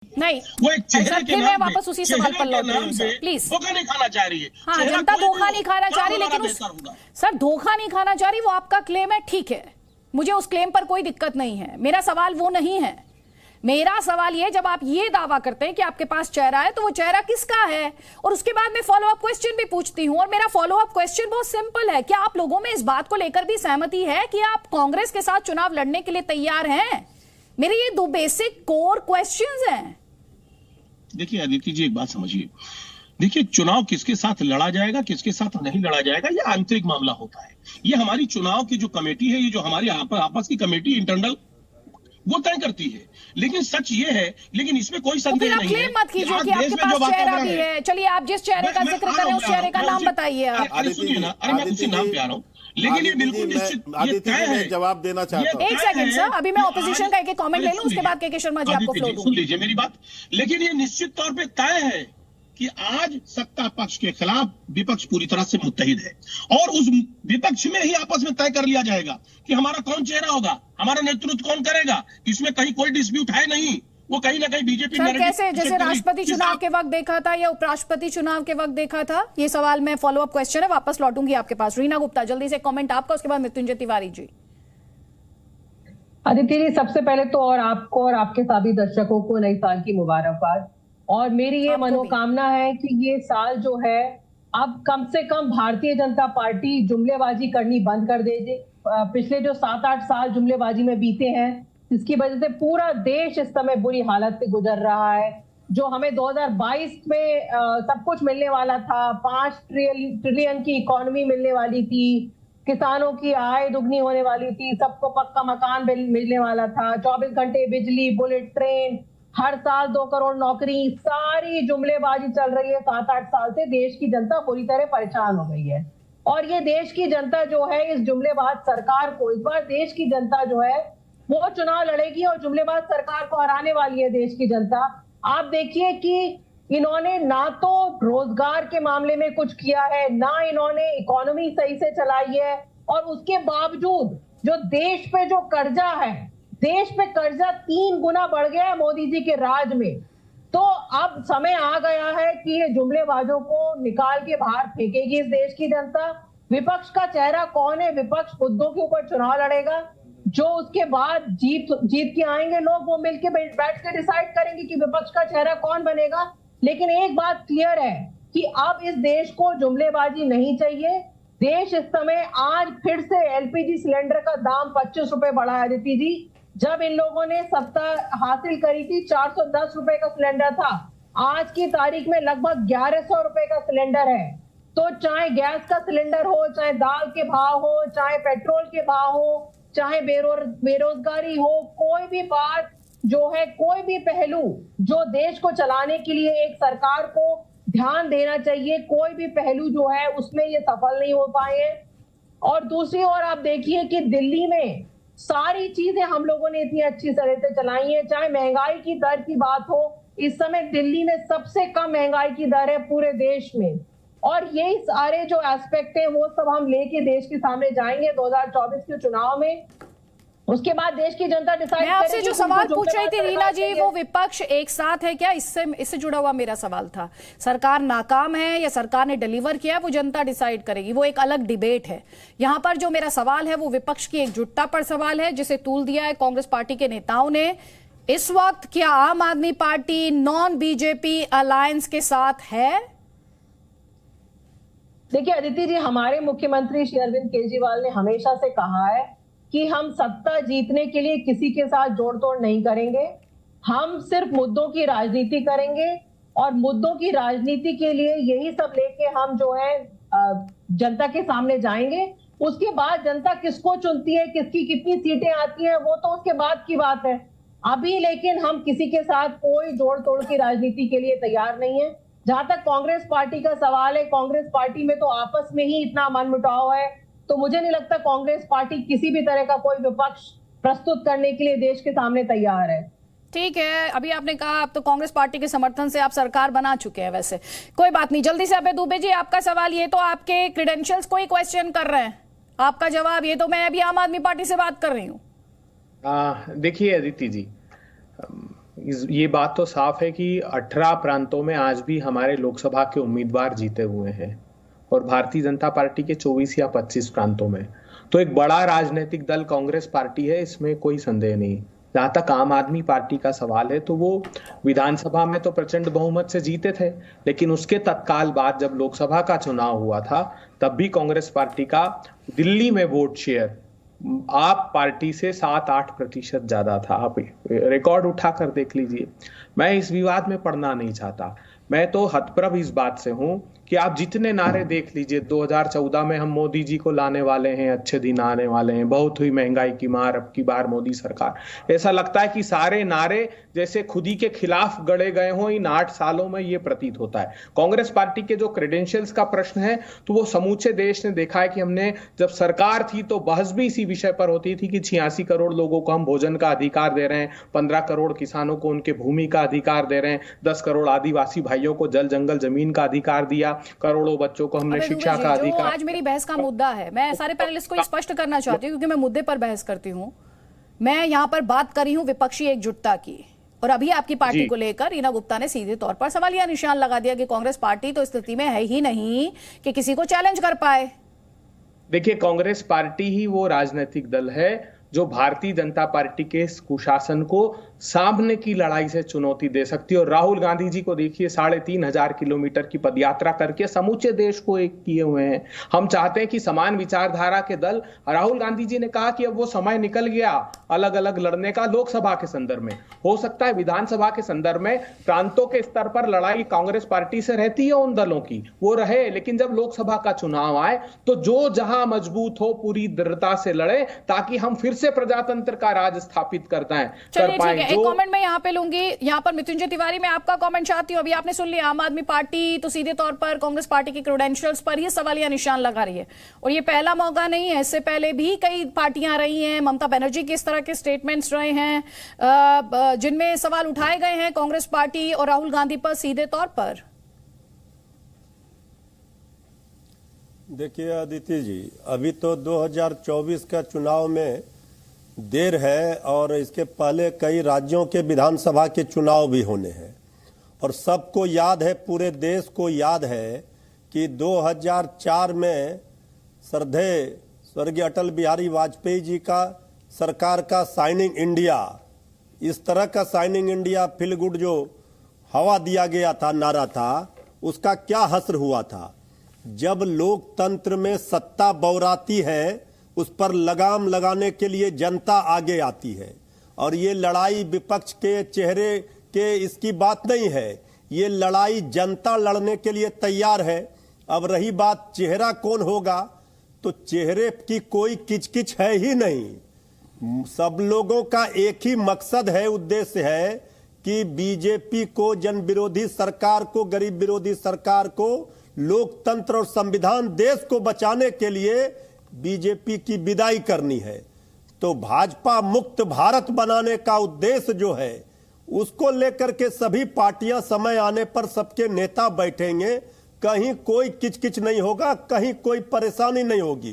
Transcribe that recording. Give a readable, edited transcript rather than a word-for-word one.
नहीं, वो एक चेहरे के मैं नाम वापस उसी सवाल पर लौट रही हूँ सर, प्लीज। धोखा नहीं खाना चाह रही है। हाँ, जनता धोखा नहीं खाना चाह रही, लेकिन सर धोखा नहीं खाना चाह रही, वो आपका क्लेम है, ठीक है, मुझे उस क्लेम पर कोई दिक्कत नहीं है। मेरा सवाल वो नहीं है। मेरा सवाल ये, जब आप ये दावा करते हैं कि आपके पास चेहरा है, तो वो चेहरा किसका है? और उसके बाद मैं फॉलो अप क्वेश्चन भी पूछती हूं, और मेरा फॉलो अप क्वेश्चन बहुत सिंपल है, क्या आप लोगों में इस बात को लेकर भी सहमति है कि आप कांग्रेस के साथ चुनाव लड़ने के लिए तैयार हैं? मेरे ये दो बेसिक कोर क्वेश्चंस हैं। देखिए अदिति जी, एक बात समझिए, देखिए चुनाव किसके साथ लड़ा जाएगा, किसके साथ नहीं लड़ा जाएगा, यह आंतरिक मामला होता है। ये हमारी चुनाव की जो कमेटी है, ये जो हमारी आपस की कमेटी इंटरनल, वो तय करती है। लेकिन सच ये है, लेकिन इसमें कोई संदेह नहीं है, मत कीजिए कि आपके पास चेहरा भी है। चलिए, आप जिस चेहरे का जिक्र कर रहे हैं उस चेहरे का नाम बताइए आप। अरे सुनिए ना, अरे मैं उसी नाम पे आ रहा हूँ, लेकिन ये बिल्कुल निश्चित ये तय है। जवाब देना चाहता हूं। एक सेकंड सर, अभी मैं ऑपोजिशन का एक कमेंट ले लूं, उसके बाद के शर्मा जी आपको फ्लो दूंगी। सुन लीजिए मेरी बात। लेकिन ये निश्चित तौर पे तय है कि आज सत्ता पक्ष के खिलाफ विपक्ष पूरी तरह से मुत्तहिद है, और उस विपक्ष में ही आपस में तय कर लिया जाएगा कि हमारा कौन चेहरा होगा, हमारा नेतृत्व कौन करेगा। इसमें कहीं कोई डिस्प्यूट है नहीं। वो कहीं ना कहीं बीजेपी कैसे, जैसे राष्ट्रपति चुनाव के वक्त देखा था या उपराष्ट्रपति चुनाव के वक्त देखा था, ये सवाल मैं फॉलो अप क्वेश्चन है, वापस लौटूंगी आपके पास। रीना गुप्ता, जल्दी से कमेंट आपका, उसके बाद मृत्युंजय तिवारी जी। अदिति जी, सबसे पहले तो और आपको और आपके सभी दर्शकों को नई साल की मुबारकबाद। और मेरी ये मनोकामना है कि ये साल जो है, अब कम से कम भारतीय जनता पार्टी जुमलेबाजी करनी बंद कर दे। पिछले जो 7-8 साल जुमलेबाजी में बीते हैं, जिसकी वजह से पूरा देश इस समय बुरी हालत से गुजर रहा है। जो हमें 2022 में सब कुछ मिलने वाला था, 5 ट्रिलियन की इकोनॉमी मिलने वाली थी, किसानों की आय दुगनी होने वाली थी, सबको पक्का मकान मिलने वाला था, 24 घंटे बिजली, बुलेट ट्रेन, हर साल 2 करोड़ नौकरी, सारी जुमलेबाजी चल रही है 7-8 साल से। देश की जनता पूरी तरह परेशान हो गई है, और ये देश की जनता जो है, इस जुमलेबाज सरकार को, इस बार देश की जनता जो है वो चुनाव लड़ेगी और जुमलेबाज सरकार को हराने वाली है देश की जनता। आप देखिए कि इन्होंने ना तो रोजगार के मामले में कुछ किया है, ना इन्होंने इकोनॉमी सही से चलाई है, और उसके बावजूद जो देश पे जो कर्जा है, देश पे कर्जा 3 गुना बढ़ गया है मोदी जी के राज में। तो अब समय आ गया है कि ये जुमलेबाजों को निकाल के बाहर फेंकेगी इस देश की जनता। विपक्ष का चेहरा कौन है? विपक्ष मुद्दों के ऊपर चुनाव लड़ेगा, जो उसके बाद जीत के आएंगे लोग, वो मिलके बैठ के डिसाइड करेंगे कि विपक्ष का चेहरा कौन बनेगा। लेकिन एक बात क्लियर है कि अब इस देश को जुमलेबाजी नहीं चाहिए। देश इस समय आज फिर से एलपीजी सिलेंडर का दाम 25 रुपए बढ़ा है। अदिति जी, जब इन लोगों ने सत्ता हासिल करी थी 410 रुपए का सिलेंडर था, आज की तारीख में लगभग 1100 रुपए का सिलेंडर है। तो चाहे गैस का सिलेंडर हो, चाहे दाल के भाव हो, चाहे पेट्रोल के भाव हो, चाहे बेरोजगारी हो, कोई भी बात जो है, कोई भी पहलू जो देश को चलाने के लिए एक सरकार को ध्यान देना चाहिए, कोई भी पहलू जो है उसमें ये सफल नहीं हो पाए। और दूसरी ओर आप देखिए कि दिल्ली में सारी चीजें हम लोगों ने इतनी अच्छी तरह से चलाई है। चाहे महंगाई की दर की बात हो, इस समय दिल्ली में सबसे कम महंगाई की दर है पूरे देश में। और यही सारे जो एस्पेक्ट है वो सब हम लेके देश के सामने जाएंगे 2024 के चुनाव में। उसके बाद देश की जनता डिसाइड करेगी। मैं आपसे जो सवाल पूछ रही थी रीना जी, वो विपक्ष एक साथ है क्या? इससे जुड़ा हुआ मेरा सवाल था। सरकार नाकाम है या सरकार ने डिलीवर किया, वो जनता डिसाइड करेगी, वो एक अलग डिबेट है। यहां पर जो मेरा सवाल है वो विपक्ष की एकजुटता पर सवाल है, जिसे तूल दिया है कांग्रेस पार्टी के नेताओं ने। इस वक्त क्या आम आदमी पार्टी नॉन बीजेपी अलायंस के साथ है? देखिए अदिति जी, हमारे मुख्यमंत्री श्री अरविंद केजरीवाल ने हमेशा से कहा है कि हम सत्ता जीतने के लिए किसी के साथ जोड़ तोड़ नहीं करेंगे, हम सिर्फ मुद्दों की राजनीति करेंगे, और मुद्दों की राजनीति के लिए यही सब लेके हम जो है जनता के सामने जाएंगे। उसके बाद जनता किसको चुनती है, किसकी कितनी सीटें आती हैं, वो तो उसके बाद की बात है। अभी लेकिन हम किसी के साथ कोई जोड़ तोड़ की राजनीति के लिए तैयार नहीं है। जहां तक कांग्रेस पार्टी का सवाल है, कांग्रेस पार्टी में तो आपस में ही इतना मनमुटाव है, तो मुझे नहीं लगता कांग्रेस पार्टी किसी भी तरह का कोई विपक्ष प्रस्तुत करने के लिए देश के सामने तैयार है। ठीक है, अभी आपने कहा अब तो कांग्रेस पार्टी के समर्थन से आप सरकार बना चुके हैं, वैसे कोई बात नहीं। जल्दी से अभय दुबे जी, आपका सवाल, ये तो आपके क्रेडेंशियल्स को ही क्वेश्चन कर रहे हैं, आपका जवाब ये तो मैं अभी आम आदमी पार्टी से बात कर रही हूँ। देखिए अदिति जी, ये बात तो साफ है कि 18 प्रांतों में आज भी हमारे लोकसभा के उम्मीदवार जीते हुए हैं और भारतीय जनता पार्टी के 24 या 25 प्रांतों में। तो एक बड़ा राजनीतिक दल कांग्रेस पार्टी है, इसमें कोई संदेह नहीं। जहां तक आम आदमी पार्टी का सवाल है तो वो विधानसभा में तो प्रचंड बहुमत से जीते थे, लेकिन उसके तत्काल बाद जब लोकसभा का चुनाव हुआ था तब भी कांग्रेस पार्टी का दिल्ली में वोट शेयर आप पार्टी से 7-8% ज्यादा था। आप रिकॉर्ड उठाकर देख लीजिए। मैं इस विवाद में पड़ना नहीं चाहता। मैं तो हतप्रभ इस बात से हूं कि आप जितने नारे देख लीजिए, 2014 में हम मोदी जी को लाने वाले हैं, अच्छे दिन आने वाले हैं, बहुत हुई महंगाई की मार, अब की बार मोदी सरकार, ऐसा लगता है कि सारे नारे जैसे खुद ही के खिलाफ गढ़े गए हों। इन 8 सालों में ये प्रतीत होता है। कांग्रेस पार्टी के जो क्रेडेंशियल्स का प्रश्न है तो वो समूचे देश ने देखा है कि हमने जब सरकार थी तो बहस भी इसी विषय पर होती थी कि 86 करोड़ लोगों को हम भोजन का अधिकार दे रहे हैं, 15 करोड़ किसानों को उनके भूमि का अधिकार दे रहे हैं, 10 करोड़ आदिवासी भाइयों को जल जंगल जमीन का अधिकार दिया, करोड़ों बच्चों को हमने शिक्षा का अधिकार। आज मेरी बहस का मुद्दा है, मैं सारे पैनलिस्ट को स्पष्ट करना चाहती हूँ क्योंकि मैं मुद्दे पर बहस करती हूँ। मैं यहाँ पर बात कर रही हूँ विपक्षी एकजुटता की, और अभी आपकी पार्टी को लेकर रीना गुप्ता ने सीधे तौर पर सवालिया निशान लगा दिया कि कांग्रेस पार्टी तो स्थिति में है ही नहीं कि किसी को चैलेंज कर पाए। देखिए, कांग्रेस पार्टी ही वो राजनीतिक दल है जो भारतीय जनता पार्टी के कुशासन को सामने की लड़ाई से चुनौती दे सकती है। और राहुल गांधी जी को देखिए, 3,500 किलोमीटर की पदयात्रा करके समूचे देश को एक किए हुए हैं। हम चाहते हैं कि समान विचारधारा के दल, राहुल गांधी जी ने कहा कि अब वो समय निकल गया अलग अलग लड़ने का लोकसभा के संदर्भ में। हो सकता है विधानसभा के संदर्भ में प्रांतों के स्तर पर लड़ाई कांग्रेस पार्टी से रहती है उन दलों की, वो रहे, लेकिन जब लोकसभा का चुनाव आए तो जो जहां मजबूत हो पूरी दृढ़ता से लड़े ताकि हम फिर से प्रजातंत्र का राज स्थापित कर पाए। एक कमेंट मैं यहाँ पे लूंगी। यहाँ पर मृत्युंजय तिवारी, मैं आपका कमेंट चाहती हूँ। अभी आपने सुन लिया, आम आदमी पार्टी तो सीधे तौर पर कांग्रेस पार्टी के क्रेडेंशियल्स पर ही सवालिया निशान लगा रही है, और ये पहला मौका नहीं है। इससे पहले भी कई पार्टियां रही हैं, ममता बनर्जी के इस तरह के स्टेटमेंट्स रहे हैं जिनमें सवाल उठाए गए हैं कांग्रेस पार्टी और राहुल गांधी पर सीधे तौर पर। देखिए अदिति जी, अभी तो 2024 का चुनाव में देर है और इसके पहले कई राज्यों के विधानसभा के चुनाव भी होने हैं, और सबको याद है, पूरे देश को याद है कि 2004 में श्रद्धेय स्वर्गीय अटल बिहारी वाजपेयी जी का सरकार का साइनिंग इंडिया, इस तरह का साइनिंग इंडिया फील गुड जो हवा दिया गया था, नारा था, उसका क्या हश्र हुआ था। जब लोकतंत्र में सत्ता बौराती है उस पर लगाम लगाने के लिए जनता आगे आती है, और ये लड़ाई विपक्ष के चेहरे के इसकी बात नहीं है, ये लड़ाई जनता लड़ने के लिए तैयार है। अब रही बात चेहरा कौन होगा, तो चेहरे की कोई किचकिच है ही नहीं। सब लोगों का एक ही मकसद है, उद्देश्य है कि बीजेपी को, जन विरोधी सरकार को, गरीब विरोधी सरकार को, लोकतंत्र और संविधान देश को बचाने के लिए बीजेपी की विदाई करनी है। तो भाजपा मुक्त भारत बनाने का उद्देश्य जो है उसको लेकर के सभी पार्टियां समय आने पर सबके नेता बैठेंगे, कहीं कोई किचकिच नहीं होगा, कहीं कोई परेशानी नहीं होगी।